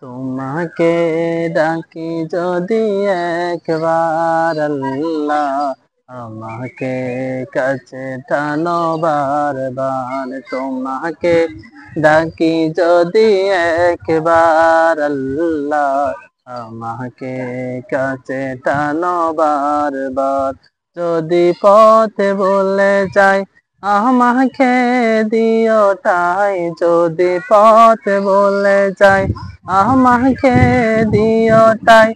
তোমাকে ডাকি যদি একবার আল্লাহ, আমাকে কাছে টানো বারবার। তোমাকে ডাকি যদি একবার আল্লাহ, আমাকে কাছে টানো বারবার। যদি পথে বলে যাই আমাকে দিও ঠাই, যদি পথে বলে যাই আমাকে দিও ঠাই,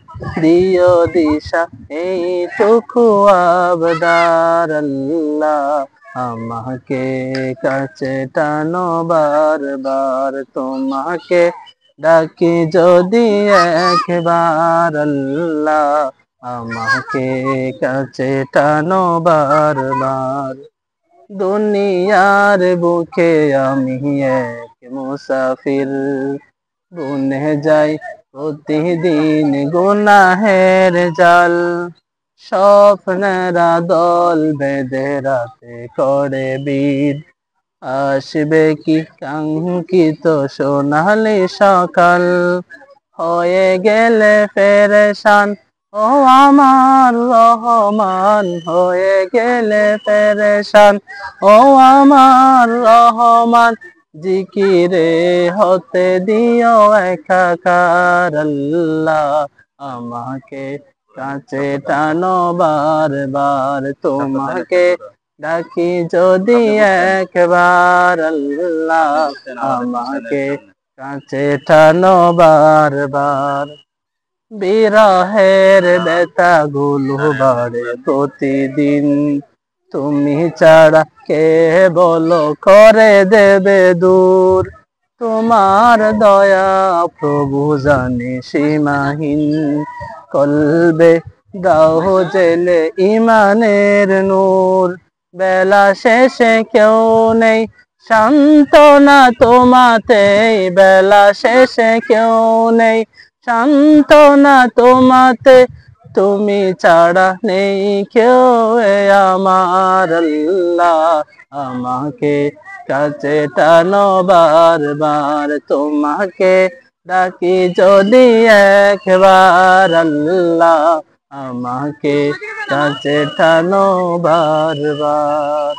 দিও দিশা এইটুকু আবদার আল্লাহ, আমাকে কাছে টানো বারবার। তোমাকে ডাকি যদি একবার আল্লাহ, আমাকে কাছে টানো বারবার। দুনিয়ার বুকে আমি এক মুসাফির, বুনে যাই প্রতিদিন গুনাহের জাল। স্বপ্নেরা দল বেঁধে রাতে করে বীর, আসবে কি কাঙ্ক্ষিত সোনালি সকাল। হয়ে গেলে পেরেশান ও আমার রহমান, হয়ে গেলে পেরেশান ও আমার রহমান। জিকিরে হতে দিও একাকার আল্লাহ, আমাকে কাছে টানো বারবার। তোমাকে ডাকি যদি একবার আল্লাহ, আমাকে কাছে টানো বারবার। বিরহের ব্যথা গুলো বাড়ে প্রতিদিন, তুমি ছাড়া কে বলো করে দেবে দূর। তোমার দয়া প্রভু জানে সীমাহীন, কলবে দাও জেলে ইমানের নূর। বেলা শেষে কেউ নেই সান্ত্বনা তোমাতে, বেলা শেষে কেউ নেই সান্ত্বনা তোমাতে। তুমি ছাড়া নেই কেউ এ আমার আল্লাহ, আমাকে কাছে টানো বারবার। তোমাকে ডাকি যদি একবার আল্লাহ, আমাকে কাছে টানো বারবার।